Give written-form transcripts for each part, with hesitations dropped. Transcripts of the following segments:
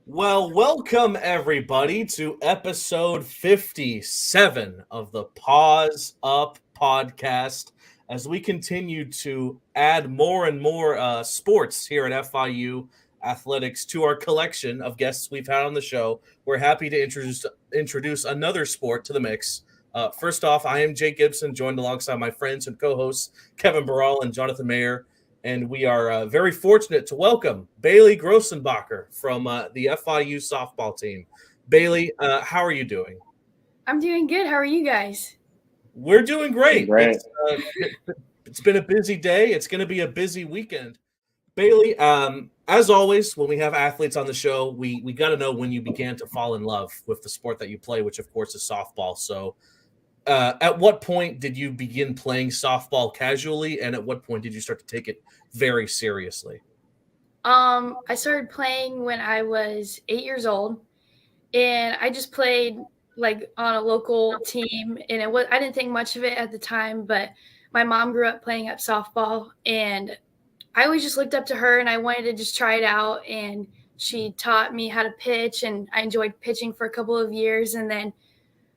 Well, welcome everybody to episode 57 of the Paws Up podcast as we continue to add more and more sports here at FIU Athletics to our collection of guests we've had on the show. We're happy to introduce another sport to the mix. First off, I am Jake Gibson, joined alongside my friends and co-hosts Kevin Barral and Jonathan Mayer. And we are very fortunate to welcome Bailey Grossenbacher from the FIU Softball team. Bailey, how are you doing? I'm doing good. How are you guys? We're doing great. Great. It's been a busy day. It's going to be a busy weekend. Bailey, as always, when we have athletes on the show, we got to know when you began to fall in love with the sport that you play, which, of course, is softball. So at what point did you begin playing softball casually, and at what point did you start to take it very seriously? I started playing when I was 8 years old, and I just played like on a local team, and I didn't think much of it at the time, but my mom grew up playing up softball, and I always just looked up to her, and I wanted to just try it out, and she taught me how to pitch, and I enjoyed pitching for a couple of years, and then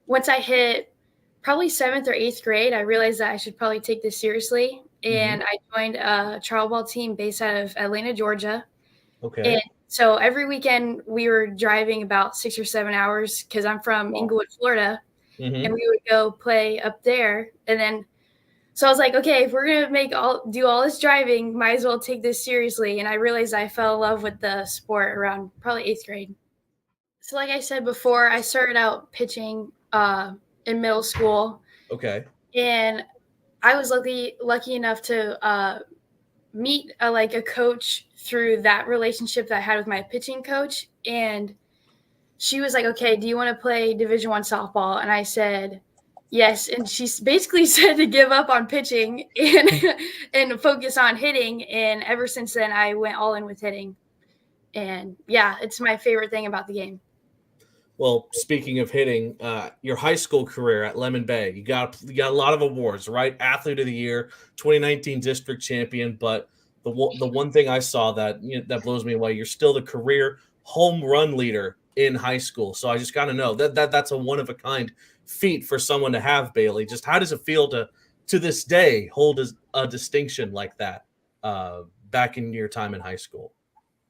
once I hit probably 7th or 8th grade, I realized that I should probably take this seriously. And I joined a travel ball team based out of Atlanta, Georgia. Okay. And so every weekend we were driving about 6 or 7 hours because I'm from Inglewood, Florida. And we would go play up there. And then, so I was like, okay, if we're going to do all this driving, might as well take this seriously. And I realized I fell in love with the sport around probably 8th grade. So like I said before, I started out pitching in middle school. Okay. And I was lucky enough to meet a coach through that relationship that I had with my pitching coach. And she was like, okay, do you want to play Division I softball? And I said, yes. And she basically said to give up on pitching and focus on hitting. And ever since then, I went all in with hitting. And yeah, it's my favorite thing about the game. Well, speaking of hitting, your high school career at Lemon Bay, you got a lot of awards, right? Athlete of the Year, 2019 District Champion. But the one thing I saw that that blows me away, you're still the career home run leader in high school. So I just got to know that's a one of a kind feat for someone to have, Bailey. Just how does it feel to this day hold a distinction like that back in your time in high school?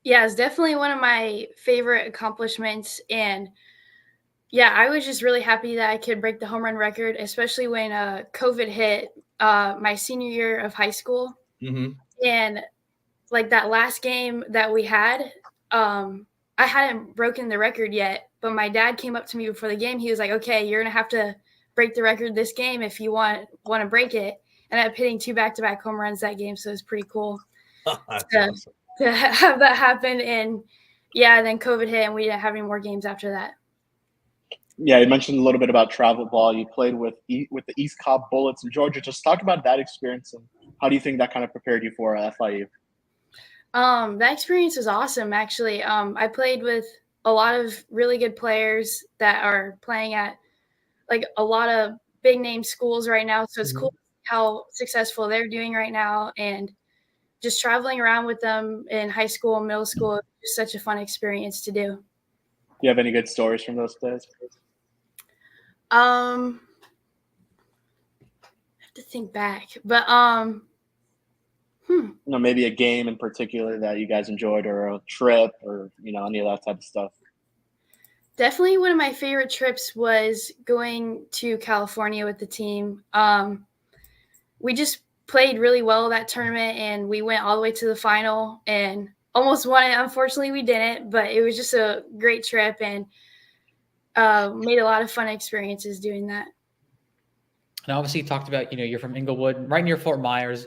Yeah, it's definitely one of my favorite accomplishments. And yeah, I was just really happy that I could break the home run record, especially when COVID hit my senior year of high school. And like that last game that we had, I hadn't broken the record yet, but my dad came up to me before the game. He was like, okay, you're going to have to break the record this game if you want to break it. And I ended up hitting 2 back-to-back home runs that game, so it was pretty cool Awesome. to have that happen. And yeah, then COVID hit and we didn't have any more games after that. Yeah, you mentioned a little bit about travel ball. You played with the East Cobb Bullets in Georgia. Just talk about that experience and how do you think that kind of prepared you for FIU? That experience was awesome, actually. I played with a lot of really good players that are playing at like a lot of big name schools right now. So it's cool how successful they're doing right now, and just traveling around with them in high school and middle school is such a fun experience to do. Do you have any good stories from those days? I have to think back, but Maybe a game in particular that you guys enjoyed, or a trip, or any of that type of stuff. Definitely one of my favorite trips was going to California with the team. We just played really well that tournament, and we went all the way to the final and almost won it. Unfortunately, we didn't, but it was just a great trip and made a lot of fun experiences doing that. And obviously you talked about, you're from Inglewood, right near Fort Myers.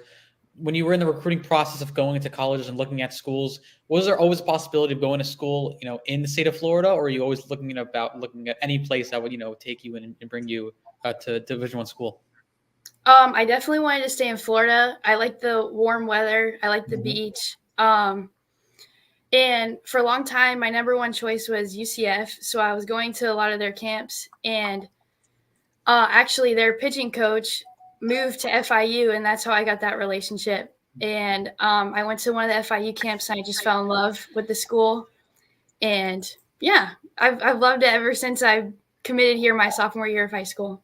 When you were in the recruiting process of going into colleges and looking at schools, was there always a possibility of going to school, in the state of Florida, or are you always looking at any place that would, take you in and bring you to Division I school? I definitely wanted to stay in Florida. I like the warm weather. I like the beach. And for a long time, my number one choice was UCF. So I was going to a lot of their camps, and actually their pitching coach moved to FIU, and that's how I got that relationship. And I went to one of the FIU camps, and I just fell in love with the school. And Yeah, I've loved it ever since I committed here my sophomore year of high school.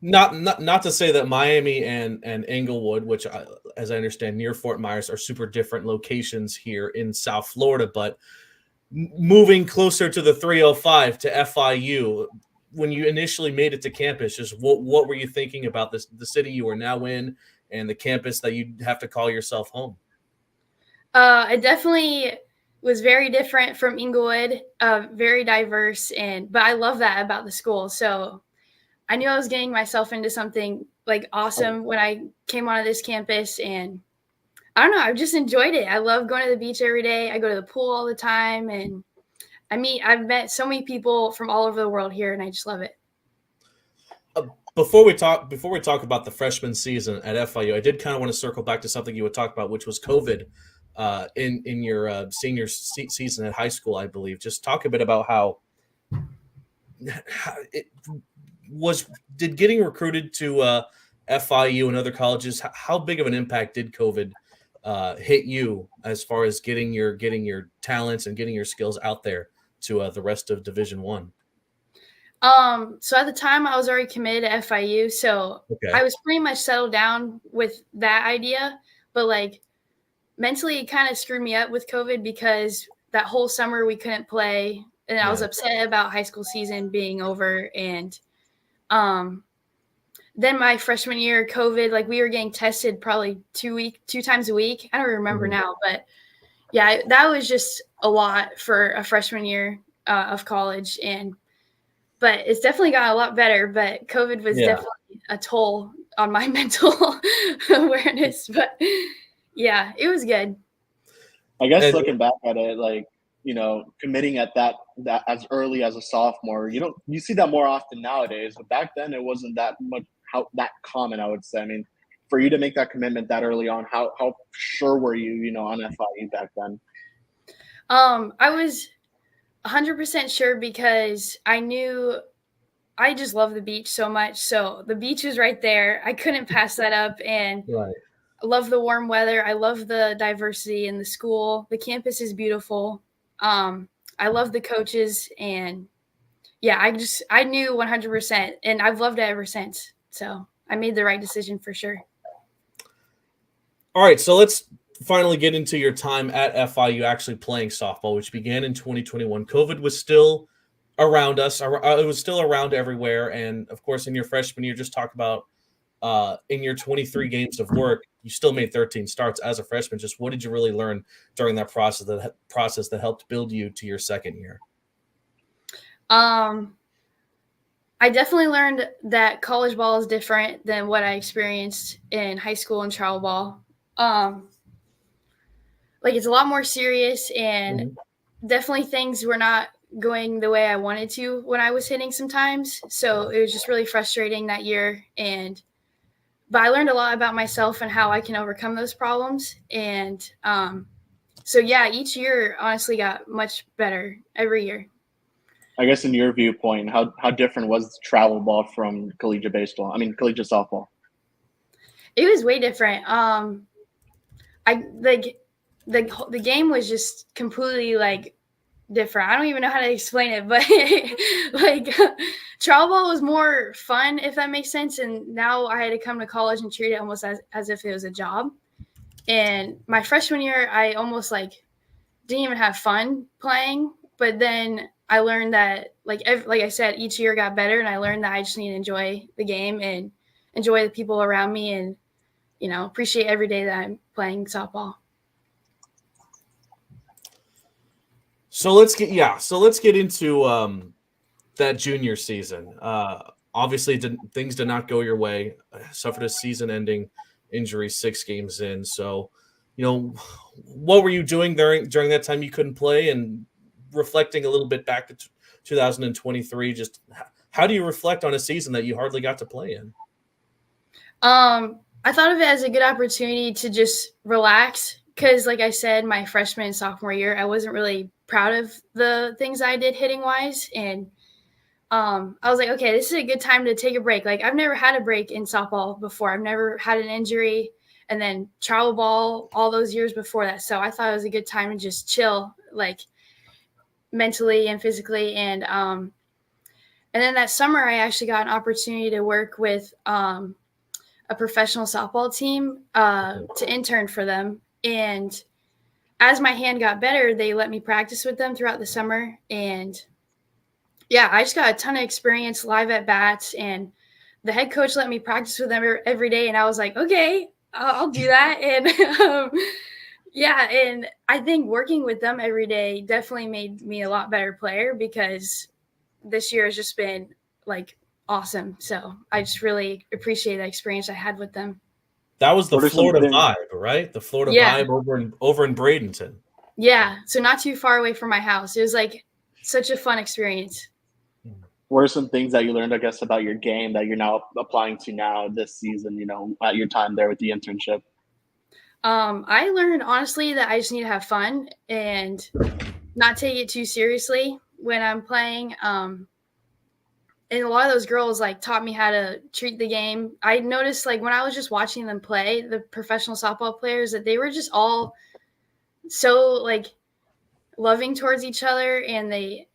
Not to say that Miami and Inglewood, which as I understand near Fort Myers, are super different locations here in South Florida, but moving closer to the 305 to FIU, when you initially made it to campus, just what were you thinking about this, the city you are now in, and the campus that you have to call yourself home? It definitely was very different from Inglewood, very diverse, but I love that about the school. So I knew I was getting myself into something like awesome when I came onto this campus, and I don't know, I've just enjoyed it. I love going to the beach every day. I go to the pool all the time, and I've met so many people from all over the world here, and I just love it. Before we talk about the freshman season at FIU, I did kind of want to circle back to something you had talked about, which was COVID in your senior season at high school, I believe. Just talk a bit about how it was. Did getting recruited to FIU and other colleges, how big of an impact did COVID hit you as far as getting your talents and getting your skills out there to the rest of Division One? So at the time I was already committed to FIU, so Okay. I was pretty much settled down with that idea, but like mentally it kind of screwed me up with COVID because that whole summer we couldn't play, and I was upset about high school season being over. And then my freshman year, COVID, like we were getting tested probably 2 times a week. I don't remember now, but yeah, that was just a lot for a freshman year of college. But it's definitely got a lot better. But COVID was definitely a toll on my mental awareness. But yeah, it was good. I guess looking back at it, like, committing at that as early as a sophomore, you see that more often nowadays, but back then it wasn't that common, I would say. I mean, for you to make that commitment that early on, how sure were you, on FIU back then? I was 100% sure because I knew I just love the beach so much. So the beach is right there. I couldn't pass that up. And I love the warm weather. I love the diversity in the school. The campus is beautiful. I love the coaches. And yeah, I knew 100%, and I've loved it ever since. So I made the right decision for sure. All right, so let's finally get into your time at FIU actually playing softball, which began in 2021. COVID was still around us. It was still around everywhere. And, of course, in your freshman year, just talk about in your 23 games of work, you still made 13 starts as a freshman. Just what did you really learn during that process that helped build you to your second year? I definitely learned that college ball is different than what I experienced in high school and travel ball. Like it's a lot more serious, and definitely things were not going the way I wanted to when I was hitting sometimes. So it was just really frustrating that year. But I learned a lot about myself and how I can overcome those problems. And so yeah, each year honestly got much better every year. I guess in your viewpoint, how different was travel ball from collegiate baseball? I mean, collegiate softball. It was way different. The game was just completely like different. I don't even know how to explain it, but like travel ball was more fun, if that makes sense. And now I had to come to college and treat it almost as if it was a job. And my freshman year, I almost like didn't even have fun playing. But then I learned that like I said, each year got better, and I learned that I just need to enjoy the game and enjoy the people around me, and appreciate every day that I'm playing softball. So let's get into that junior season. Obviously, things did not go your way. Suffered a season-ending injury 6 games in. So, what were you doing during that time you couldn't play? And reflecting a little bit back to 2023, just how do you reflect on a season that you hardly got to play in? I thought of it as a good opportunity to just relax because, like I said, my freshman and sophomore year, I wasn't really proud of the things I did hitting wise. And I was like, okay, this is a good time to take a break. Like I've never had a break in softball before. I've never had an injury, and then travel ball all those years before that. So I thought it was a good time to just chill, like mentally and physically. And then that summer, I actually got an opportunity to work with a professional softball team to intern for them. And as my hand got better, they let me practice with them throughout the summer. And yeah, I just got a ton of experience live at bats, and the head coach let me practice with them every day. And I was like, okay, I'll do that. And yeah, and I think working with them every day definitely made me a lot better player, because this year has just been like awesome. So I just really appreciate the experience I had with them. That was the What are some Florida things- Vibe, right? The Florida Yeah. Vibe over in Bradenton. Yeah, so not too far away from my house. It was like such a fun experience. What are some things that you learned, I guess, about your game that you're now applying to now this season, you know, at your time there with the internship? I learned honestly that I just need to have fun and not take it too seriously when I'm playing. And a lot of those girls like taught me how to treat the game. I noticed like when I was just watching them play, the professional softball players, that they were just all so like loving towards each other, and they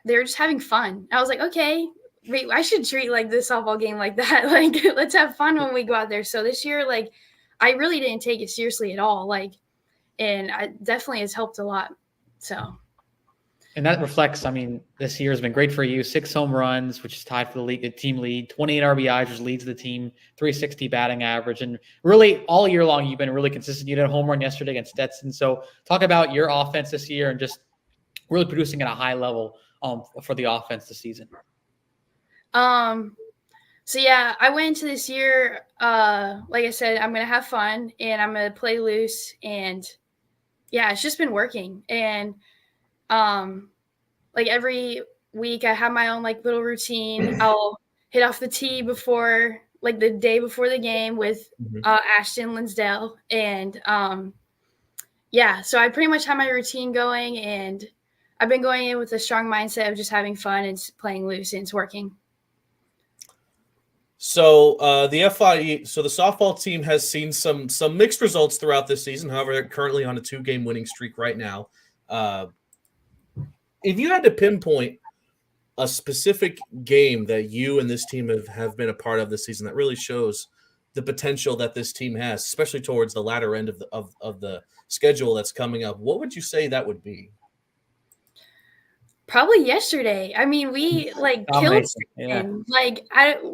were just having fun. I was like, okay, wait, I should treat like this softball game like that. Like, let's have fun when we go out there. So this year, like, I really didn't take it seriously at all. Like, and I definitely has helped a lot. So. And that reflects, I mean, this year has been great for you. 6 home runs, which is tied for the team lead, 28 RBIs, which leads the team, 360 batting average. And really, all year long, you've been really consistent. You did a home run yesterday against Stetson. So talk about your offense this year and just really producing at a high level for the offense this season. So yeah, I went into this year, like I said, I'm going to have fun and I'm going to play loose. And yeah, it's just been working. And like every week I have my own like little routine. I'll hit off the tee before, like the day before the game with Ashton Linsdale. And yeah, so I pretty much have my routine going, and I've been going in with a strong mindset of just having fun and playing loose, and it's working. So the FIU, so the softball team has seen some mixed results throughout this season. However, they're currently on a 2-game winning streak right now. If you had to pinpoint a specific game that you and this team have been a part of this season that really shows the potential that this team has, especially towards the latter end of the schedule that's coming up, what would you say that would be? Probably yesterday. I mean, we like killed yeah. Like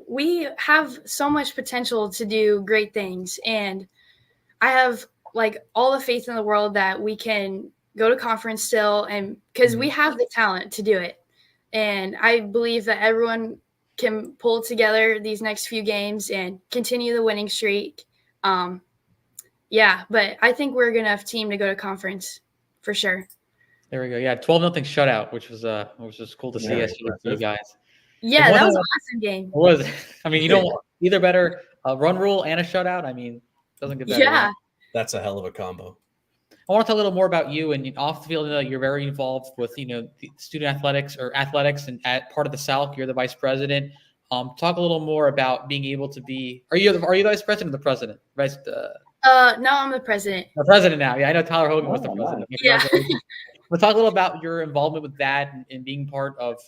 we have so much potential to do great things, and I have like all the faith in the world that we can go to conference still, and because we have the talent to do it. And I believe that everyone can pull together these next few games and continue the winning streak. Yeah, but I think we're a good enough team to go to conference for sure. There we go. Yeah, 12-0 shutout, which was just cool to see yesterday for you guys. Yeah, that was an awesome game. It was. I mean, you don't want either better run rule and a shutout. I mean, doesn't get better. Yeah. Right? That's a hell of a combo. I want to talk a little more about you and off the field. You're very involved with the student athletics and at part of the South. You're the vice president. Talk a little more about being able to be. Are you the vice president or the president? No, I'm the president. The president now. Yeah, I know Tyler Hogan was the president. Yeah. But talk a little about your involvement with that and being part of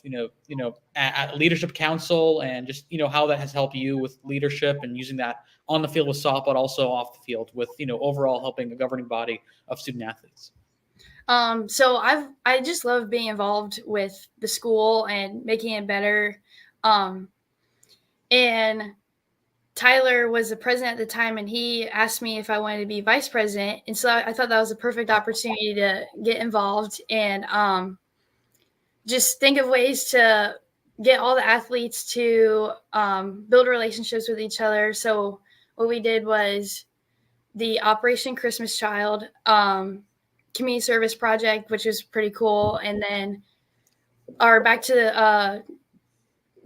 at leadership council, and just how that has helped you with leadership and using that on the field with softball, but also off the field with overall helping a governing body of student athletes. So I just love being involved with the school and making it better. And Tyler was the president at the time, and he asked me if I wanted to be vice president. And so I thought that was a perfect opportunity to get involved and just think of ways to get all the athletes to build relationships with each other. So what we did was the Operation Christmas Child community service project, which was pretty cool. And then our back to the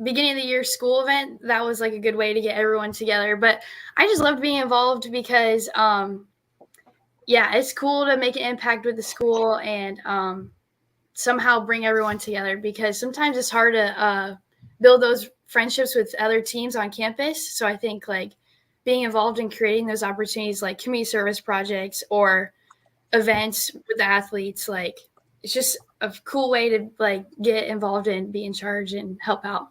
beginning of the year school event, that was like a good way to get everyone together. But I just loved being involved because it's cool to make an impact with the school and somehow bring everyone together, because sometimes it's hard to build those friendships with other teams on campus. So I think like being involved in creating those opportunities like community service projects or events with the athletes, like it's just a cool way to like get involved and be in charge and help out.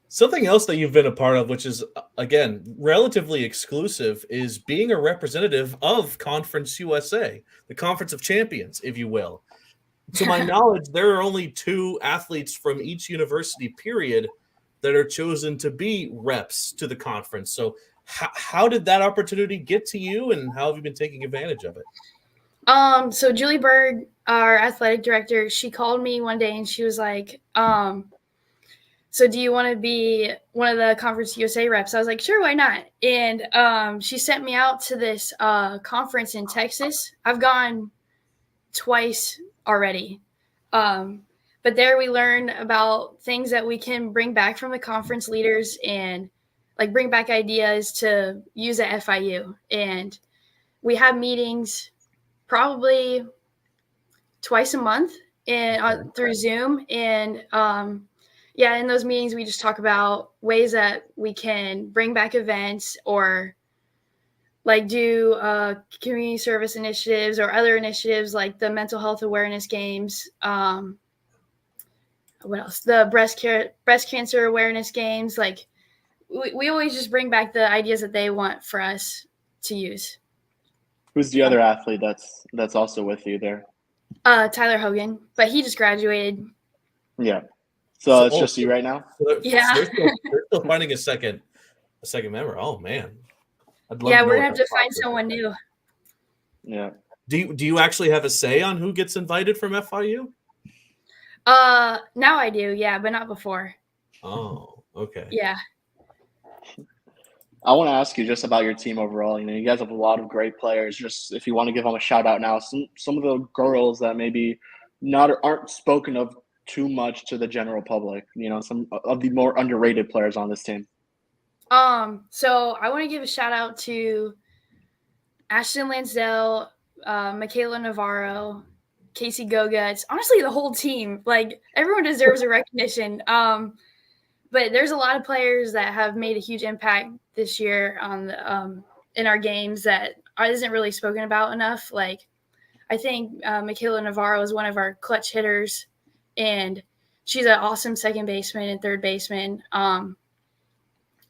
Something else that you've been a part of, which is, again, relatively exclusive, is being a representative of Conference USA, the Conference of Champions, if you will. To my knowledge, there are only 2 athletes from each university period that are chosen to be reps to the conference. So how did that opportunity get to you, and how have you been taking advantage of it? So Julie Berg, our athletic director, she called me one day and she was like, so do you want to be one of the Conference USA reps? I was like, sure, why not? And she sent me out to this conference in Texas. I've gone twice already. But there we learn about things that we can bring back from the conference leaders and like bring back ideas to use at FIU. And we have meetings probably twice a month and through Zoom. And in those meetings, we just talk about ways that we can bring back events or like do community service initiatives or other initiatives like the mental health awareness games. What else? The breast cancer awareness games. Like we always just bring back the ideas that they want for us to use. Who's the other athlete that's also with you there? Tyler Hogan, but he just graduated. Yeah. So it's just you right now? Yeah. They're still finding a second member. Oh man. We're gonna have to find someone new. Yeah. Do you actually have a say on who gets invited from FIU? Now I do, yeah, but not before. Oh, okay. Yeah. I want to ask you just about your team overall. You know, you guys have a lot of great players. Just if you want to give them a shout out now, some of the girls that maybe aren't spoken of too much to the general public. You know, some of the more underrated players on this team. So I want to give a shout out to Ashton Lansdell, Michaela Navarro, Casey Goga. It's honestly the whole team. Like everyone deserves a recognition. But there's a lot of players that have made a huge impact this year on the in our games that isn't really spoken about enough. Like I think Michaela Navarro is one of our clutch hitters, and she's an awesome second baseman and third baseman. And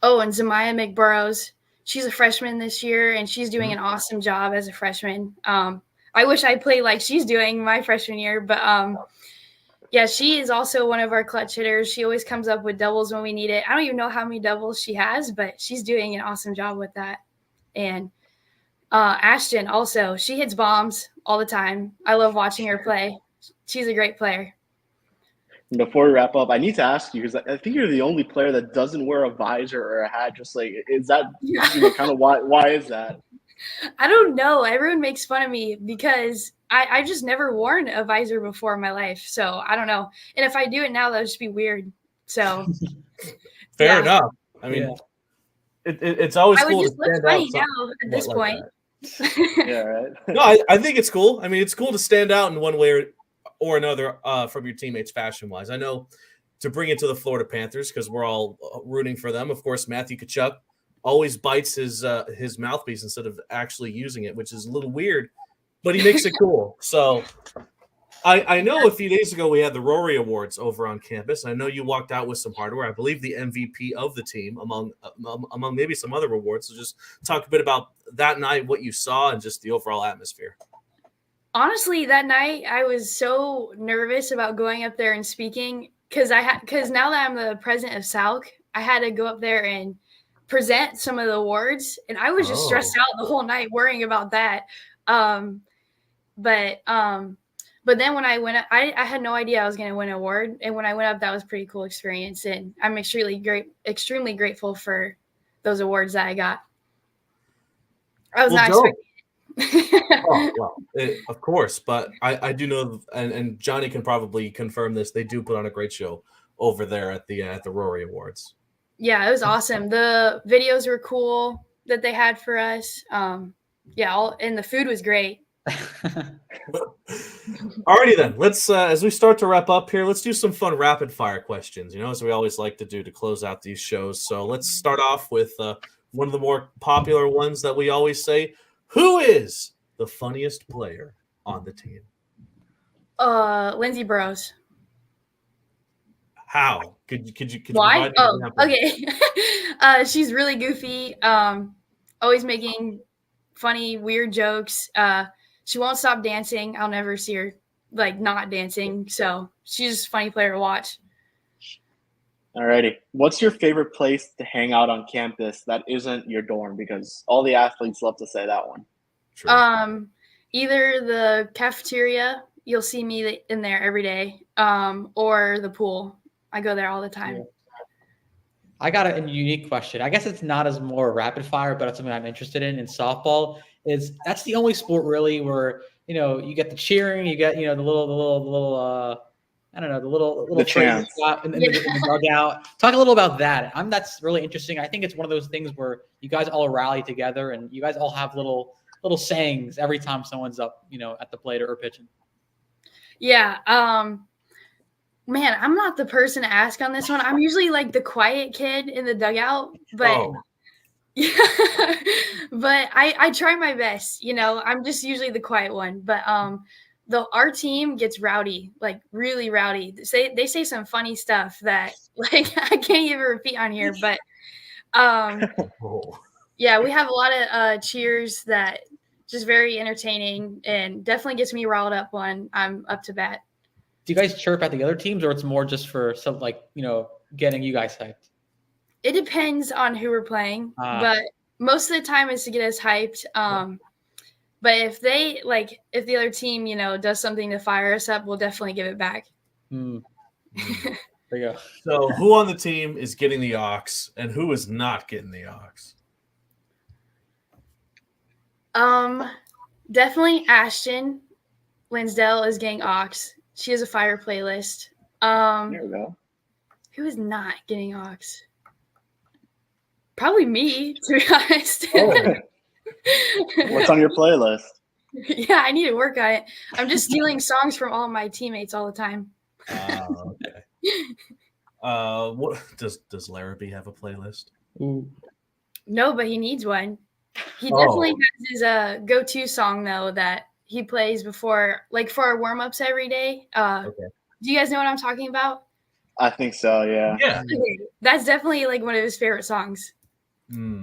Zamaya McBurrows, she's a freshman this year, and she's doing an awesome job as a freshman. I wish I played like she's doing my freshman year, but she is also one of our clutch hitters. She always comes up with doubles when we need it. I don't even know how many doubles she has, but she's doing an awesome job with that. And Ashton also, she hits bombs all the time. I love watching her play. She's a great player. Before we wrap up, I need to ask you, because I think you're the only player that doesn't wear a visor or a hat. Just like, is that kind of why is that? I don't know. Everyone makes fun of me because I just never worn a visor before in my life. So I don't know. And if I do it now, that would just be weird. So fair enough. I mean, it's always cool to stand funny now at this point. Yeah, right. No, I think it's cool. I mean, it's cool to stand out in one way or another from your teammates fashion-wise. I know to bring it to the Florida Panthers, because we're all rooting for them. Of course, Matthew Tkachuk always bites his mouthpiece instead of actually using it, which is a little weird, but he makes it cool. So I know a few days ago we had the Rory Awards over on campus. I know you walked out with some hardware. I believe the MVP of the team, among maybe some other awards. So just talk a bit about that night, what you saw, and just the overall atmosphere. Honestly, that night I was so nervous about going up there and speaking because now that I'm the president of SALC, I had to go up there and present some of the awards, and I was just stressed out the whole night worrying about that. But then when I went up, I had no idea I was going to win an award, and when I went up, that was a pretty cool experience, and I'm extremely grateful for those awards that I got. I was not expecting it. Of course, but I do know, and Johnny can probably confirm this, they do put on a great show over there at the Rory Awards. Yeah, it was awesome. The videos were cool that they had for us. And the food was great. Alrighty then, let's as we start to wrap up here, let's do some fun rapid fire questions, as we always like to do to close out these shows. So let's start off with one of the more popular ones that we always say. Who is the funniest player on the team? Lindsay Burrows. How? Could you Why? provide an Oh, example? okay. She's really goofy. Always making funny, weird jokes. She won't stop dancing. I'll never see her like not dancing. So she's just a funny player to watch. Alrighty. What's your favorite place to hang out on campus that isn't your dorm? Because all the athletes love to say that one. True. Either the cafeteria, you'll see me in there every day, or the pool. I go there all the time. Yeah. I got a unique question. I guess it's not as more rapid fire, but it's something I'm interested in softball. That's the only sport really where you get the cheering, you get the little I don't know, the little The phrases chants. in the dugout. Talk a little about that. That's really interesting. I think it's one of those things where you guys all rally together and you guys all have little sayings every time someone's up, at the plate or pitching. Yeah. Man, I'm not the person to ask on this one. I'm usually like the quiet kid in the dugout, but yeah, but I try my best. I'm just usually the quiet one. But our team gets rowdy, like really rowdy. They say some funny stuff that like I can't even repeat on here. But yeah, we have a lot of cheers that just very entertaining and definitely gets me riled up when I'm up to bat. Do you guys chirp at the other teams, or it's more just for some getting you guys hyped? It depends on who we're playing, but most of the time is to get us hyped. But if the other team, does something to fire us up, we'll definitely give it back. There you go. So who on the team is getting the aux and who is not getting the aux? Definitely Ashton Lansdell is getting aux. She has a fire playlist. There we go. Who is not getting aux? Probably me, to be honest. Oh. What's on your playlist? Yeah, I need to work on it. I'm just stealing songs from all of my teammates all the time. Okay. What does Larrabee have a playlist? Ooh. No, but he needs one. He definitely has his go-to song though that he plays before, like for our warm-ups every day. Okay. Do you guys know what I'm talking about? I think so. Yeah. Yeah. That's definitely like one of his favorite songs.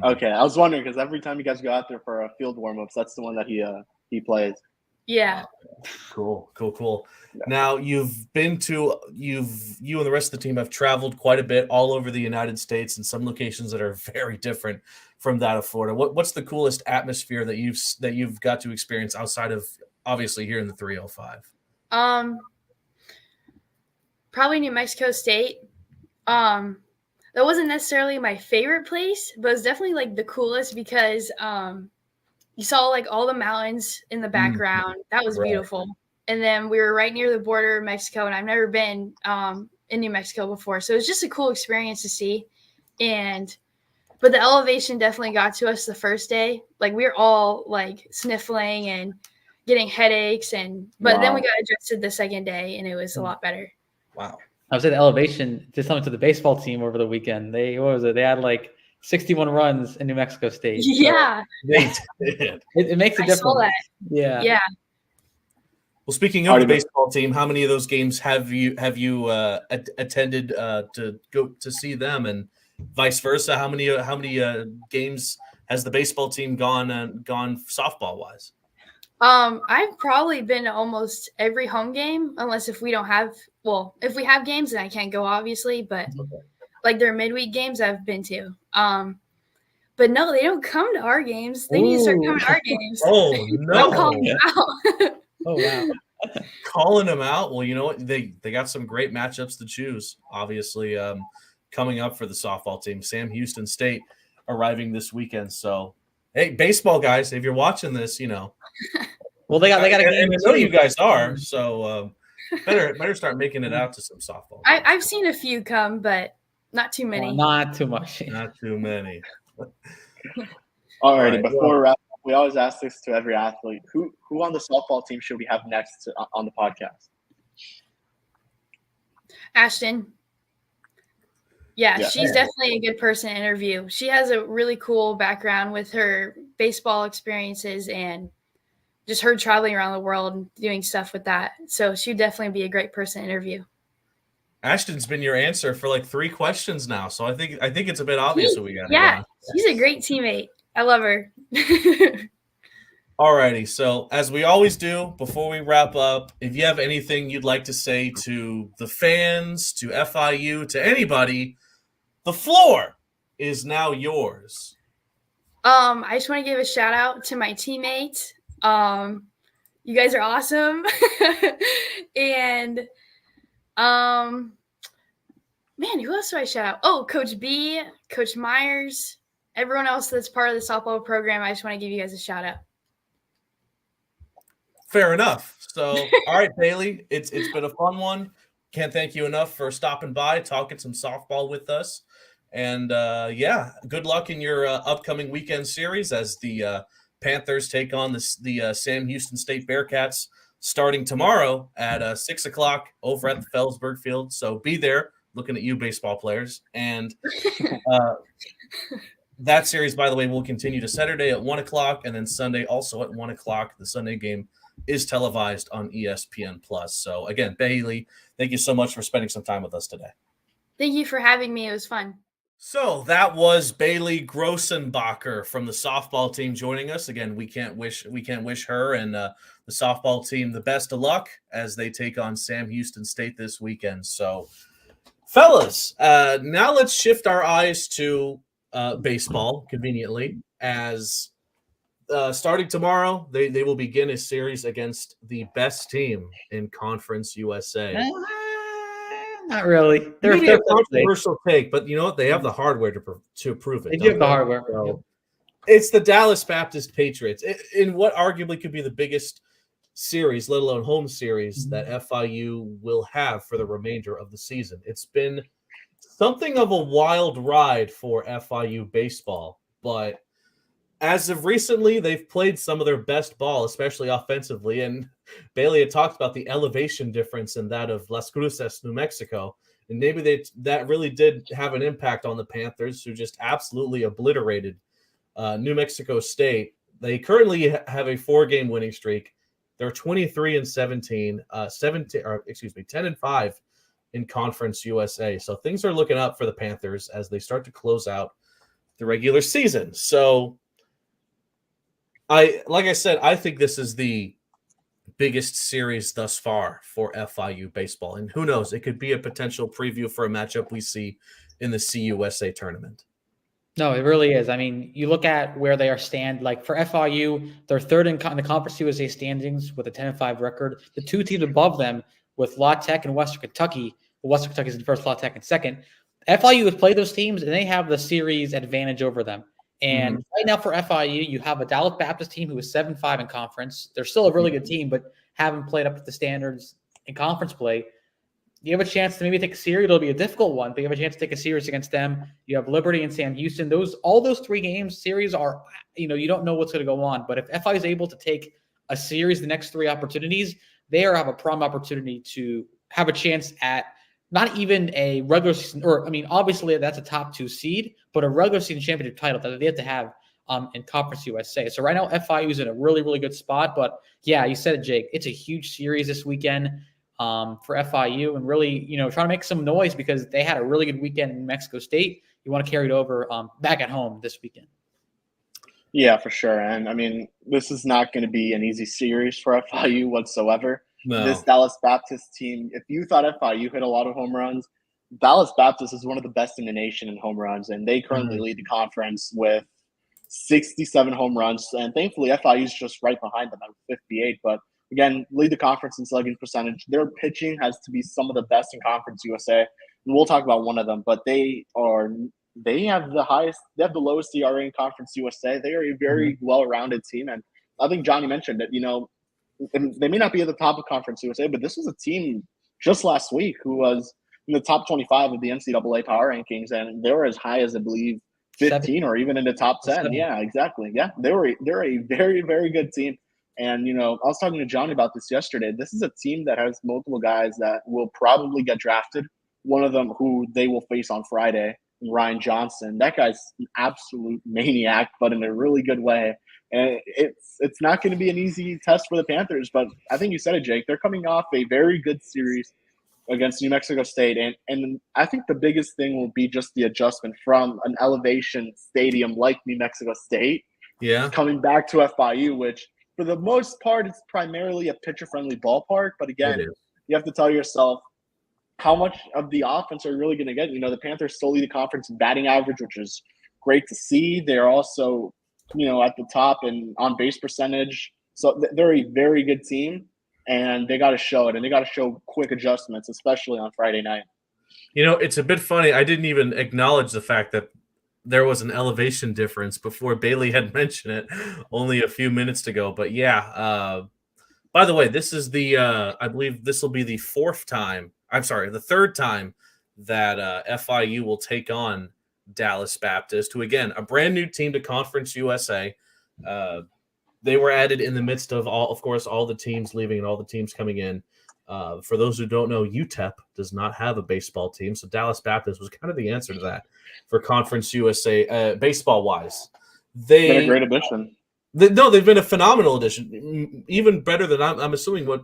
Okay, I was wondering because every time you guys go out there for field warm-ups, that's the one that he plays. Yeah. Cool. Yeah. Now you and the rest of the team have traveled quite a bit all over the United States in some locations that are very different from that of Florida. What's the coolest atmosphere that you've got to experience outside of obviously here in the 305? Probably New Mexico State. That wasn't necessarily my favorite place, but it's definitely like the coolest because you saw like all the mountains in the background. That was beautiful. And then we were right near the border of Mexico, and I've never been in New Mexico before. So it was just a cool experience to see. But the elevation definitely got to us the first day. Like we were all like sniffling and getting headaches, but then we got adjusted the second day, and it was a lot better. Wow. I was at the elevation did something to the baseball team over the weekend. They had like 61 runs in New Mexico State. Yeah. They did. It makes a difference. Saw that. Yeah. Yeah. Well, speaking of the baseball team, how many of those games have you attended to go to see them, and vice versa? How many games has the baseball team gone softball wise? I've probably been to almost every home game, unless if we have games and I can't go, obviously, but like their midweek games I've been to. But no, they don't come to our games. They need to start coming to our games. Oh no! Calling them out. Oh wow! Calling them out. Well, you know what? They got some great matchups to choose. Obviously, coming up for the softball team, Sam Houston State arriving this weekend. So, hey, baseball guys, if you're watching this, well, they got a game. And I know you guys are. So better start making it out to some softball. I've seen a few come, but not too many. Not too much. Not too many. All right. Before we wrap up, we always ask this to every athlete: who on the softball team should we have next on the podcast? Ashton. Yeah, she's definitely a good person to interview. She has a really cool background with her baseball experiences, and just her traveling around the world and doing stuff with that. So she'd definitely be a great person to interview. Ashton's been your answer for like 3 questions now, so I think it's a bit obvious who we got. Yeah, she's a great teammate. I love her. Alrighty, so as we always do, before we wrap up, if you have anything you'd like to say to the fans, to FIU, to anybody, the floor is now yours. I just want to give a shout out to my teammates. You guys are awesome. And man, who else do I shout out? Oh, Coach B, Coach Myers, everyone else that's part of the softball program. I just want to give you guys a shout out. Fair enough. So, all right, Bailey, it's been a fun one. Can't thank you enough for stopping by, talking some softball with us. And yeah, good luck in your upcoming weekend series as the Panthers take on the Sam Houston State Bearcats starting tomorrow at 6 o'clock over at the Felsberg Field. So be there, looking at you baseball players. And that series, by the way, will continue to Saturday at 1 o'clock and then Sunday also at 1 o'clock. The Sunday game is televised on ESPN+. So again, Bailey, thank you so much for spending some time with us today. Thank you for having me. It was fun. So that was Bailey Grossenbacher from the softball team joining us. Again, we can't wish her and the softball team the best of luck as they take on Sam Houston State this weekend. So, fellas, now let's shift our eyes to baseball conveniently as starting tomorrow, they will begin a series against the best team in Conference USA. Not really. They're a controversial take, but you know what? They have the hardware to prove it. They do have the hardware. So it's the Dallas Baptist Patriots in what arguably could be the biggest series, let alone home series, that FIU will have for the remainder of the season. It's been something of a wild ride for FIU baseball, but as of recently, they've played some of their best ball, especially offensively. And Bailey had talked about the elevation difference in that of Las Cruces, New Mexico. And maybe that really did have an impact on the Panthers, who just absolutely obliterated New Mexico State. They currently have a 4-game winning streak. They're 23-17, 10-5 in Conference USA. So things are looking up for the Panthers as they start to close out the regular season. So like I said, I think this is the biggest series thus far for FIU baseball. And who knows, it could be a potential preview for a matchup we see in the CUSA tournament. No, it really is. I mean, you look at where they are like for FIU, they're third in the Conference USA standings with a 10-5 record. The 2 teams above them with La Tech and Western Kentucky. Well, Western Kentucky is in first, La Tech in second. FIU has played those teams, and they have the series advantage over them. And right now for FIU, you have a Dallas Baptist team who is 7-5 in conference. They're still a really good team, but haven't played up to the standards in conference play. You have a chance to maybe take a series. It'll be a difficult one, but you have a chance to take a series against them. You have Liberty and Sam Houston. All those 3 games series are, you don't know what's going to go on. But if FIU is able to take a series, the next 3 opportunities, they have a prime opportunity to have a chance at not even a regular season, obviously that's a top 2 seed, but a regular season championship title that they have to have in Conference USA. So right now, FIU is in a really, really good spot. But yeah, you said it, Jake. It's a huge series this weekend for FIU, and really, trying to make some noise because they had a really good weekend in New Mexico State. You want to carry it over back at home this weekend. Yeah, for sure. And I mean, this is not going to be an easy series for FIU whatsoever. No. This Dallas Baptist team, if you thought FIU hit a lot of home runs, Dallas Baptist is one of the best in the nation in home runs, and they currently lead the conference with 67 home runs. And thankfully, FIU is just right behind them at 58. But again, lead the conference in slugging percentage. Their pitching has to be some of the best in Conference USA. And we'll talk about one of them, but they have the lowest ERA in Conference USA. They are a very well-rounded team. And I think Johnny mentioned that, they may not be at the top of Conference USA, but this was a team just last week who was in the top 25 of the NCAA power rankings, and they were as high as, I believe, 15 or even in the top 10. 7. Yeah, exactly. Yeah, they're a very, very good team. And, I was talking to Johnny about this yesterday. This is a team that has multiple guys that will probably get drafted. One of them who they will face on Friday, Ryan Johnson. That guy's an absolute maniac, but in a really good way. And it's not going to be an easy test for the Panthers, but I think you said it, Jake. They're coming off a very good series against New Mexico State, and I think the biggest thing will be just the adjustment from an elevation stadium like New Mexico State, coming back to FIU, which for the most part is primarily a pitcher-friendly ballpark. But again, you have to tell yourself how much of the offense are you really going to get. You know, the Panthers still lead the conference in batting average, which is great to see. They're also, you know, at the top in on-base percentage. So they're a very good team, and they got to show it, and they got to show quick adjustments, especially on Friday night. You know, it's a bit funny. I didn't even acknowledge the fact that there was an elevation difference before Bailey had mentioned it only a few minutes ago. But yeah, by the way, this is the I believe this will be the the third time that FIU will take on Dallas Baptist, who, again, a brand new team to Conference USA. They were added in the midst of all the teams leaving and all the teams coming in. For those who don't know, UTEP does not have a baseball team, so Dallas Baptist was kind of the answer to that for Conference USA baseball-wise. Been a great addition. They've been a phenomenal addition, even better than I'm assuming what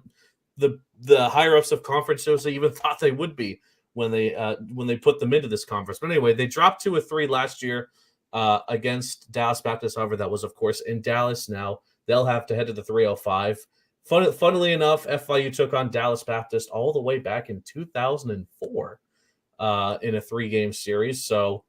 the higher-ups of Conference USA even thought they would be when they put them into this conference. But anyway, they dropped 2-3 last year against Dallas Baptist. However, that was, of course, in Dallas. Now they'll have to head to the 305. Funnily enough, FIU took on Dallas Baptist all the way back in 2004 in a 3-game series. So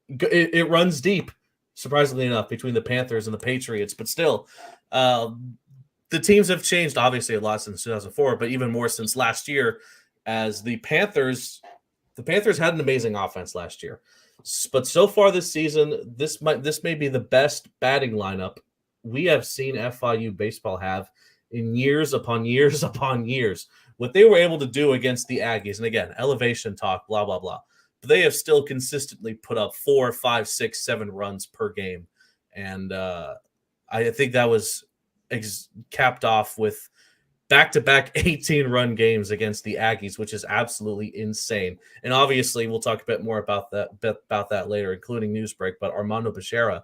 it runs deep, surprisingly enough, between the Panthers and the Patriots. But still, the teams have changed, obviously, a lot since 2004, but even more since last year, as the Panthers had an amazing offense last year. But so far this season, this may be the best batting lineup we have seen FIU baseball have in years upon years upon years. What they were able to do against the Aggies, and again, elevation talk, blah, blah, blah, but they have still consistently put up 4, 5, 6, 7 runs per game. And I think that was capped off with back-to-back 18-run games against the Aggies, which is absolutely insane. And obviously, we'll talk a bit more about that later, including Newsbreak, but Armando Becerra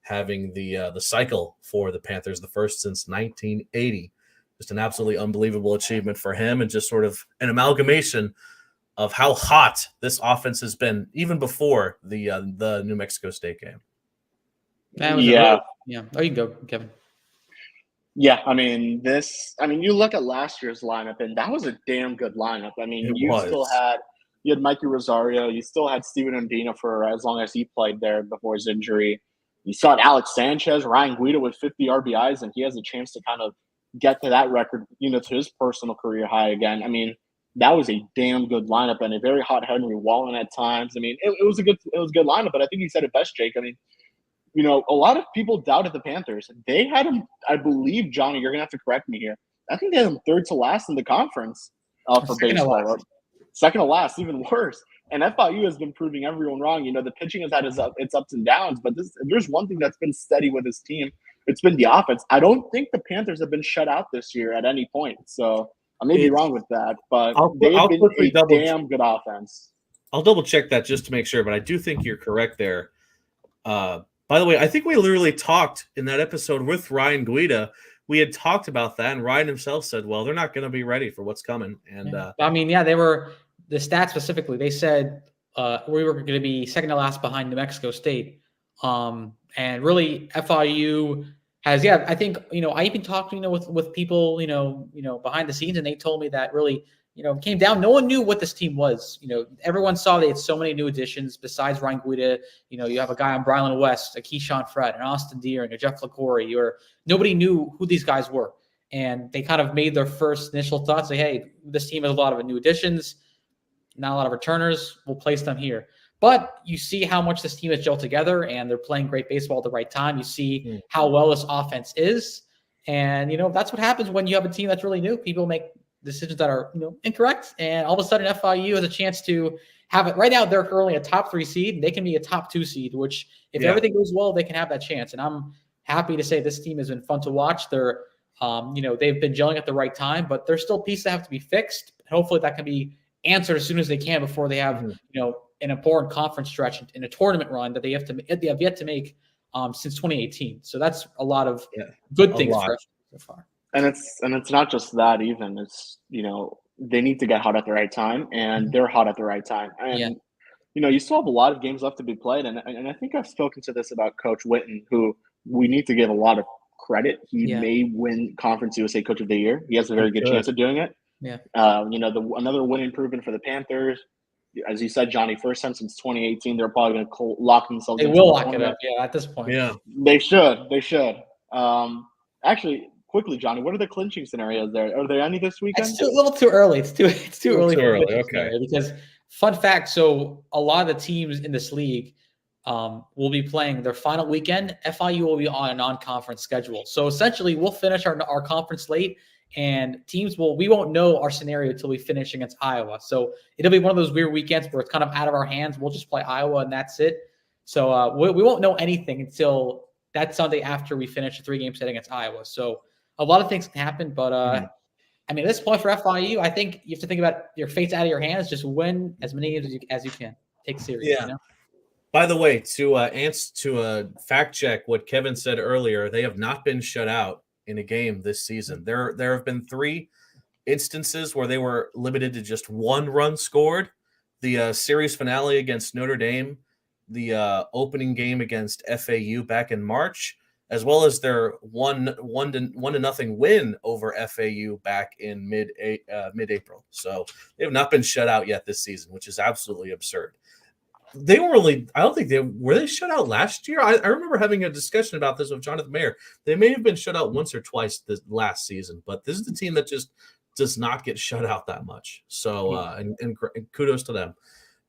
having the cycle for the Panthers, the first since 1980. Just an absolutely unbelievable achievement for him, and just sort of an amalgamation of how hot this offense has been even before the New Mexico State game. Yeah. Oh, you can go, Kevin. Yeah, I mean, you look at last year's lineup, and that was a damn good lineup. I mean, you had Mikey Rosario, you still had Steven Undina for as long as he played there before his injury. You saw Alex Sanchez, Ryan Guida with 50 RBIs, and he has a chance to kind of get to that record, to his personal career high again. I mean, that was a damn good lineup, and a very hot Henry Wallen at times. I mean, it was a good lineup, but I think you said it best, Jake. I mean, a lot of people doubted the Panthers. They had them, I believe, Johnny, you're going to have to correct me here. I think they had them third to last in the conference for baseball. Second to last, even worse. And FIU has been proving everyone wrong. The pitching has had its ups and downs, but there's one thing that's been steady with this team. It's been the offense. I don't think the Panthers have been shut out this year at any point. So I may be wrong with that, but they've been a damn good offense. I'll double check that just to make sure, but I do think you're correct there. By the way, I think we literally talked in that episode with Ryan Guida. We had talked about that, and Ryan himself said, well, they're not going to be ready for what's coming. And they were – the stats specifically, they said we were going to be second to last behind New Mexico State. And really FIU has, I think, I even talked, with people, behind the scenes, and they told me that really – it came down. No one knew what this team was. Everyone saw they had so many new additions besides Ryan Guida. You have a guy on Brylan West, a Keyshawn Fred, an Austin Deering, a Jeff LaCory. Nobody knew who these guys were. And they kind of made their first initial thoughts, say, hey, this team has a lot of new additions, not a lot of returners. We'll place them here. But you see how much this team has gelled together, and they're playing great baseball at the right time. You see how well this offense is. And, that's what happens when you have a team that's really new. People make decisions that are incorrect, and all of a sudden FIU has a chance to have it. Right now they're currently a top 3 seed. They can be a top 2 seed, which if everything goes well, they can have that chance. And I'm happy to say this team has been fun to watch. They're they've been gelling at the right time, but there's still pieces that have to be fixed. Hopefully that can be answered as soon as they can before they have an important conference stretch in a tournament run that they have yet to make since 2018. So that's a lot of good things for us so far. And it's not just that even. It's, they need to get hot at the right time, and they're hot at the right time. And you still have a lot of games left to be played. And I think I've spoken to this about Coach Witten, who we need to give a lot of credit. He may win Conference USA Coach of the Year. He has a very good chance of doing it. Yeah. Another win improvement for the Panthers. As you said, Johnny, first time since 2018, they're probably going to lock themselves. They will lock it up. Yeah, at this point. Yeah, they should. Actually, quickly, Johnny, what are the clinching scenarios there? Are there any this weekend? It's a little too early. It's too early. Okay. Because fun fact, so a lot of the teams in this league will be playing their final weekend. FIU will be on a non-conference schedule. So essentially, we'll finish our conference late, and we won't know our scenario until we finish against Iowa. So it'll be one of those weird weekends where it's kind of out of our hands. We'll just play Iowa, and that's it. So we won't know anything until that Sunday after we finish a 3-game set against Iowa. So a lot of things can happen, but at this point for FIU, I think you have to think about your fate's out of your hands. Just win as many games as you can. Take it serious. Yeah. By the way, to fact check what Kevin said earlier, they have not been shut out in a game this season. There have been 3 instances where they were limited to just 1 run scored. The series finale against Notre Dame, the opening game against FAU back in March, as well as their 1-0 win over FAU back in mid-April. So they have not been shut out yet this season, which is absolutely absurd. They were I don't think were they shut out last year? I remember having a discussion about this with Jonathan Mayer. They may have been shut out once or twice this last season, but this is the team that just does not get shut out that much. So and kudos to them.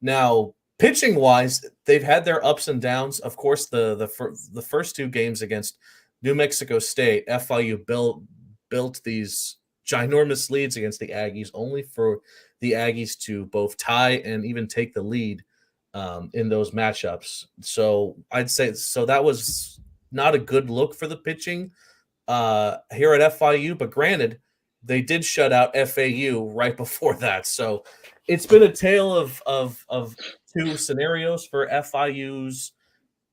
Now, pitching wise, they've had their ups and downs. Of course, the first 2 games against New Mexico State, FIU built these ginormous leads against the Aggies, only for the Aggies to both tie and even take the lead in those matchups. So I'd say that was not a good look for the pitching here at FIU. But granted, they did shut out FAU right before that. So it's been a tale of 2 scenarios for FIU's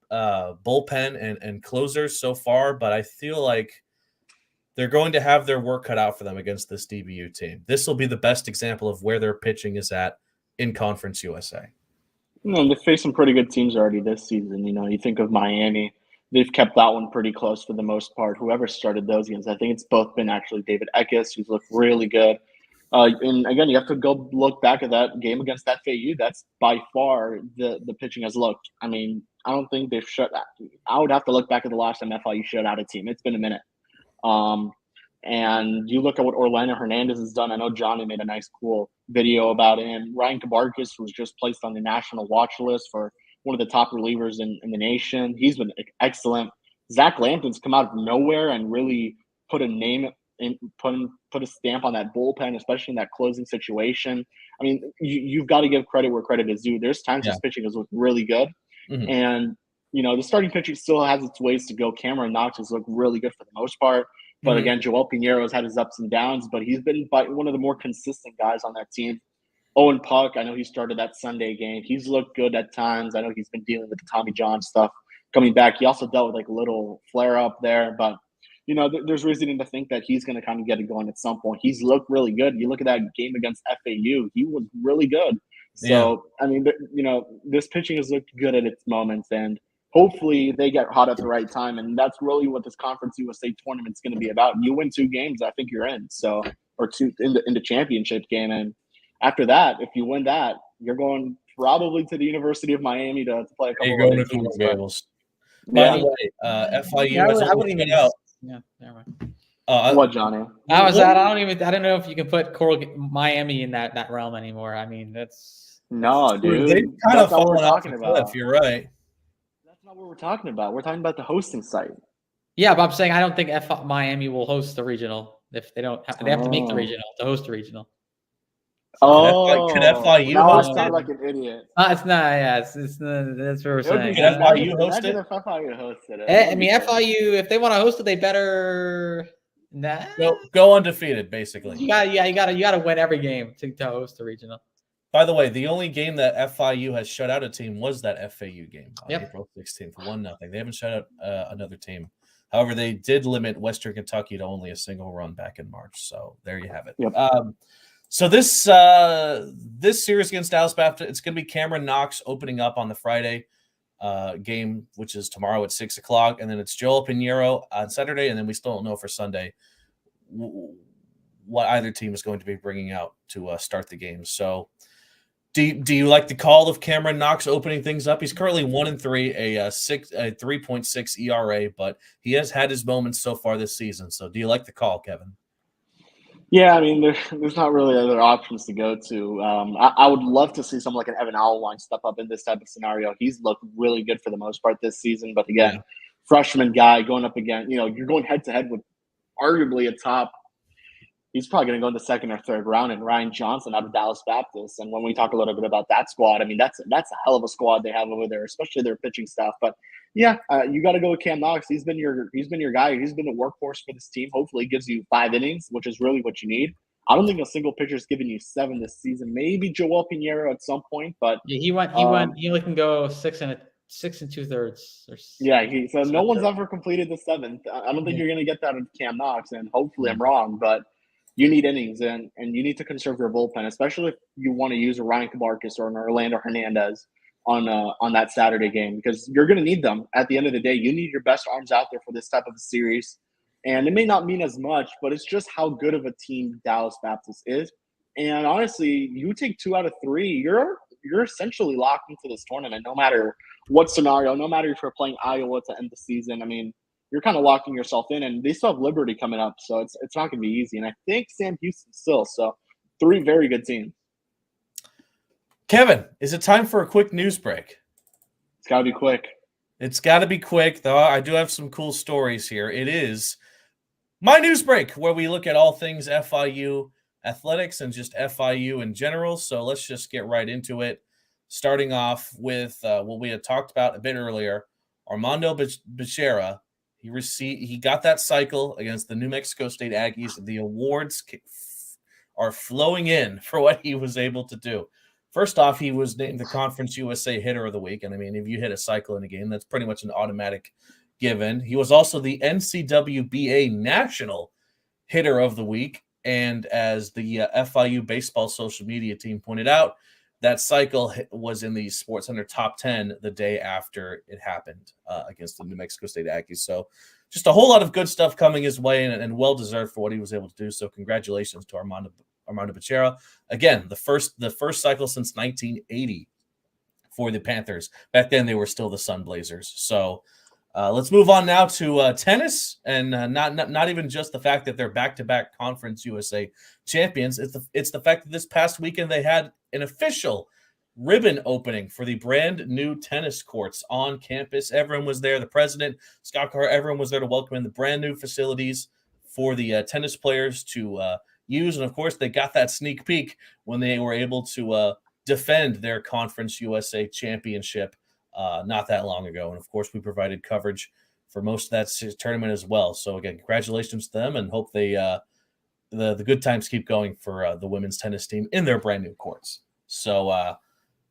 bullpen and closers so far, but I feel like they're going to have their work cut out for them against this DBU team. This will be the best example of where their pitching is at in Conference USA. They've faced some pretty good teams already this season. You think of Miami. They've kept that one pretty close for the most part. Whoever started those games, I think it's both been actually David Eckes, who's looked really good. And again, you have to go look back at that game against FAU. That's by far the pitching has looked. I mean, I don't think they've shut that. I would have to look back at the last time FIU shut out a team. It's been a minute. And you look at what Orlando Hernandez has done. I know Johnny made a nice, cool video about him. Ryan Kabarkis was just placed on the national watch list for one of the top relievers in the nation. He's been excellent. Zach Lampton's come out of nowhere and really put a name and put a stamp on that bullpen, especially in that closing situation. I mean, you've got to give credit where credit is due. There's times his pitching has looked really good. Mm-hmm. And, the starting pitching still has its ways to go. Cameron Knox has looked really good for the most part. But again, Joel Pinero's had his ups and downs, but he's been one of the more consistent guys on that team. Owen Puck, I know he started that Sunday game. He's looked good at times. I know he's been dealing with the Tommy John stuff coming back. He also dealt with a little flare up there, but there's reason to think that he's going to kind of get it going at some point. He's looked really good. You look at that game against FAU, he was really good. So, I mean, this pitching has looked good at its moments, and hopefully they get hot at the right time. And that's really what this Conference USA tournament's going to be about. You win 2 games, I think you're in. So, or 2 in the championship game. And after that, if you win that, you're going probably to the University of Miami to play a couple of games. By the way, FIU has only been out. Yeah, never mind. What, Johnny? I don't know if you can put Miami in that realm anymore. I mean, that's no, dude. They've kind of fallen off the cliff. You're right. That's not what we're talking about. We're talking about the hosting site. Yeah, but I'm saying I don't think Miami will host the regional if they don't. They have to make the regional to host the regional. Could FIU host it? Like an idiot. It's not. Yeah, it's not, that's what we're saying. Could FIU host it? If FIU hosted it. I mean, FIU, if they want to host it, they better. Go undefeated, basically. You gotta win every game to host the regional. By the way, the only game that FIU has shut out a team was that FAU game on Yep. April 16th, 1-0. They haven't shut out another team. However, they did limit Western Kentucky to only a single run back in March. So there you have it. Yep. So this series against Dallas Baptist, it's going to be Cameron Knox opening up on the Friday game, which is tomorrow at 6 o'clock. And then it's Joel Pinheiro on Saturday. And then we still don't know for Sunday what either team is going to be bringing out to start the game. So do you like the call of Cameron Knox opening things up? He's currently 1-3, a 3.6 ERA, but he has had his moments so far this season. So do you like the call, Kevin? Yeah, I mean, there's not really other options to go to. I would love to see someone like an Evan Alwine step up in this type of scenario. He's looked really good for the most part this season, but again, freshman guy going up again. You're going head to head with arguably a top. He's probably going to go in the second or third round, and Ryan Johnson out of Dallas Baptist. And when we talk a little bit about that squad, I mean, that's a hell of a squad they have over there, especially their pitching staff. But yeah, you got to go with Cam Knox. He's been your guy. He's been the workhorse for this team. Hopefully, he gives you 5 innings, which is really what you need. I don't think a single pitcher's given you 7 this season. Maybe Joel Pinheiro at some point, but yeah, he only can go 6 2/3. Yeah, so no one's ever completed the 7th. I don't think you're going to get that with Cam Knox, and hopefully I'm wrong, but you need innings, and you need to conserve your bullpen, especially if you want to use a Ryan Cabarrus or an Orlando Hernandez on that Saturday game, because you're going to need them. At the end of the day, you need your best arms out there for this type of a series. And it may not mean as much, but it's just how good of a team Dallas Baptist is. And honestly, you take 2 out of 3, you're essentially locked into this tournament, no matter what scenario, no matter if you're playing Iowa to end the season. I mean, you're kind of locking yourself in, and they still have Liberty coming up, so it's not going to be easy. And I think Sam Houston still. So 3 very good teams. Kevin, is it time for a quick news break? It's got to be quick. It's got to be quick, though. I do have some cool stories here. It is my news break, where we look at all things FIU athletics and just FIU in general. So let's just get right into it. Starting off with what we had talked about a bit earlier, Armando Becerra. He got that cycle against the New Mexico State Aggies. The awards are flowing in for what he was able to do. First off, he was named the Conference USA Hitter of the Week. And I mean, if you hit a cycle in a game, that's pretty much an automatic given. He was also the NCWBA National Hitter of the Week. And as the FIU baseball social media team pointed out, that cycle was in the SportsCenter top 10 the day after it happened against the New Mexico State Aggies. So just a whole lot of good stuff coming his way, and well-deserved for what he was able to do. So congratulations to Armando Becerra. Again, the first cycle since 1980 for the Panthers. Back then, they were still the Sun Blazers. So let's move on now to tennis, and not even just the fact that they're back-to-back Conference USA champions. It's the fact that this past weekend they had an official ribbon opening for the brand new tennis courts on campus. Everyone was there. The president, Scott Carr, everyone was there to welcome in the brand new facilities for the tennis players to use. And of course, they got that sneak peek when they were able to defend their Conference USA championship not that long ago. And of course, we provided coverage for most of that tournament as well. So again, congratulations to them, and hope they the good times keep going for the women's tennis team in their brand new courts. So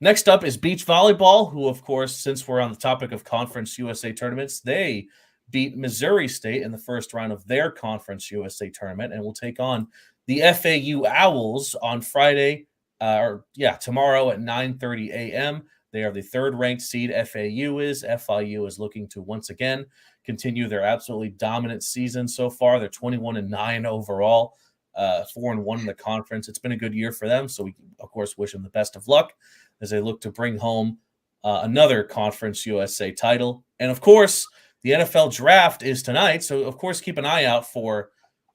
next up is beach volleyball, who, of course, since we're on the topic of Conference USA tournaments, they beat Missouri State in the first round of their Conference USA tournament, and will take on the FAU Owls on Friday, tomorrow at 9:30 a.m. They are the 3rd-ranked seed. FIU is looking to once again continue their absolutely dominant season so far. They're 21-9 overall, 4-1 in the conference. It's been a good year for them, so we, of course, wish them the best of luck as they look to bring home another Conference USA title. And, of course, the NFL draft is tonight, so, of course, keep an eye out for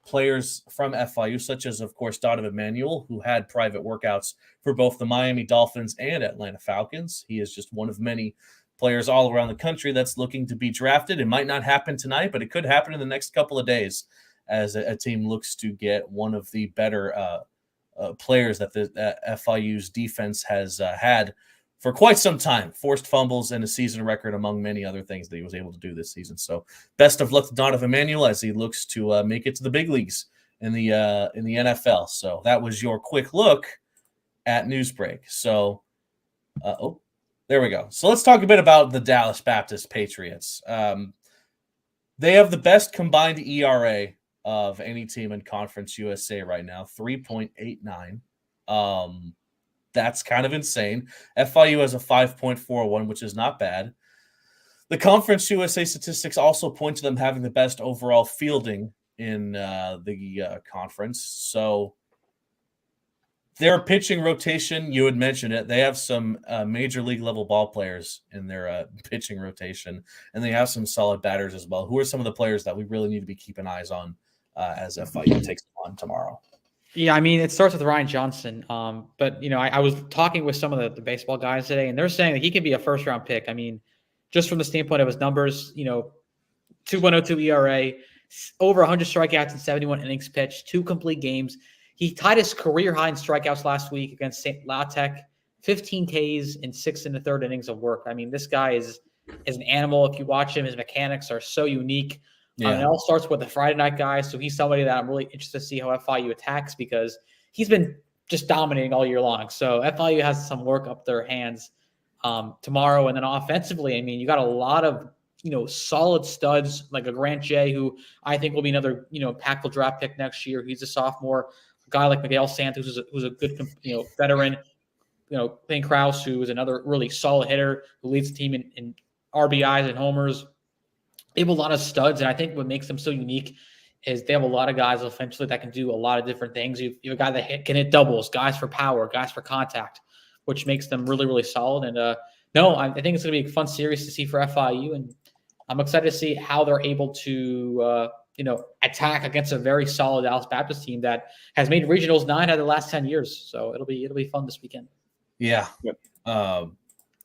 players from FIU, such as, of course, Donovan Manuel, who had private workouts for both the Miami Dolphins and Atlanta Falcons. He is just one of many players all around the country that's looking to be drafted. It might not happen tonight, but it could happen in the next couple of days as a team looks to get one of the better players that the FIU's defense has had for quite some time. Forced fumbles and a season record, among many other things that he was able to do this season. So best of luck to Donovan Manuel as he looks to make it to the big leagues in the NFL. So that was your quick look at Newsbreak. So, there we go. So let's talk a bit about the Dallas Baptist Patriots. They have the best combined ERA of any team in Conference USA right now, 3.89. That's kind of insane. FIU has a 5.41, which is not bad. The Conference USA statistics also point to them having the best overall fielding in the conference. So their pitching rotation, you had mentioned it. They have some major league level ball players in their pitching rotation, and they have some solid batters as well. Who are some of the players that we really need to be keeping eyes on as FIU takes on tomorrow? Yeah, I mean, it starts with Ryan Johnson. But, I was talking with some of the baseball guys today, and they're saying that he can be a first-round pick. I mean, just from the standpoint of his numbers, 2.02 ERA, over 100 strikeouts in 71 innings pitched, 2 complete games. He tied his career high in strikeouts last week against St. La Tech, 15 Ks in 6 1/3 innings of work. I mean, this guy is an animal. If you watch him, his mechanics are so unique. Yeah. It all starts with the Friday night guy. So he's somebody that I'm really interested to see how FIU attacks because he's been just dominating all year long. So FIU has some work up their hands tomorrow. And then offensively, I mean, you got a lot of, solid studs like a Grant J, who I think will be another, impactful draft pick next year. He's a sophomore. A guy like Miguel Santos, who's a good, veteran. Clayton Krause, who is another really solid hitter who leads the team in RBIs and homers. They have a lot of studs, and I think what makes them so unique is they have a lot of guys offensively that can do a lot of different things. You have a guy that can hit doubles, guys for power, guys for contact, which makes them really, really solid. And I think it's going to be a fun series to see for FIU, and I'm excited to see how they're able to attack against a very solid Dallas Baptist team that has made regionals 9 out of the last 10 years. So it'll be fun this weekend. Yeah. Yep.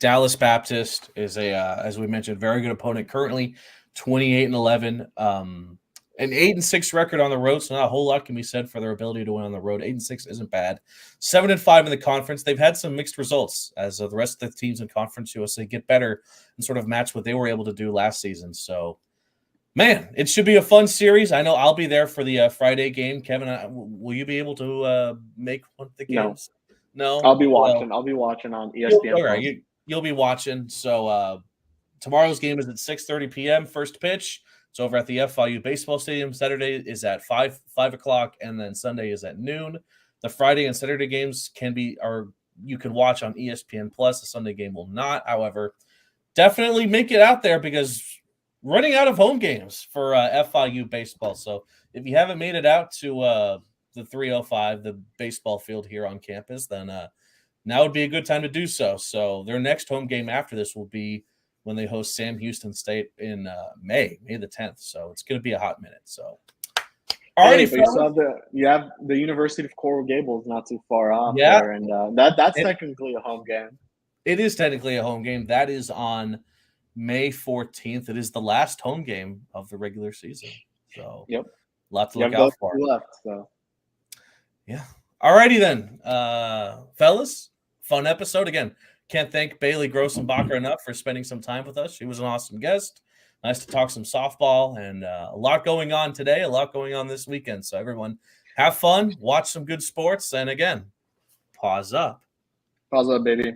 Dallas Baptist is as we mentioned, very good opponent currently. 28-11, an 8-6 record on the road, so not a whole lot can be said for their ability to win on the road. 8-6 isn't bad. 7-5 in the conference. They've had some mixed results as the rest of the teams in Conference USA get better and sort of match what they were able to do last season. So, man, it should be a fun series. I know I'll be there for the Friday game. Kevin, will you be able to make one of the games? No. I'll be watching. I'll be watching on ESPN. You'll be watching. So. Tomorrow's game is at 6:30 p.m. First pitch. It's over at the FIU Baseball Stadium. Saturday is at 5 o'clock, and then Sunday is at noon. The Friday and Saturday games you can watch on ESPN Plus. The Sunday game will not. However, definitely make it out there because running out of home games for FIU baseball. So if you haven't made it out to the 305, the baseball field here on campus, then now would be a good time to do so. So their next home game after this will be when they host Sam Houston State in May the 10th. So it's going to be a hot minute. So, alrighty, but you have the University of Coral Gables not too far off there, and that's technically a home game. It is technically a home game. That is on May 14th. It is the last home game of the regular season. So, yep, lots to look out for. Left, so. Yeah. Alrighty then, fellas. Fun episode again. Can't thank Bailey Grossenbacher enough for spending some time with us. She was an awesome guest. Nice to talk some softball, and a lot going on today, a lot going on this weekend. So everyone have fun, watch some good sports, and again, paws up. Paws up, baby.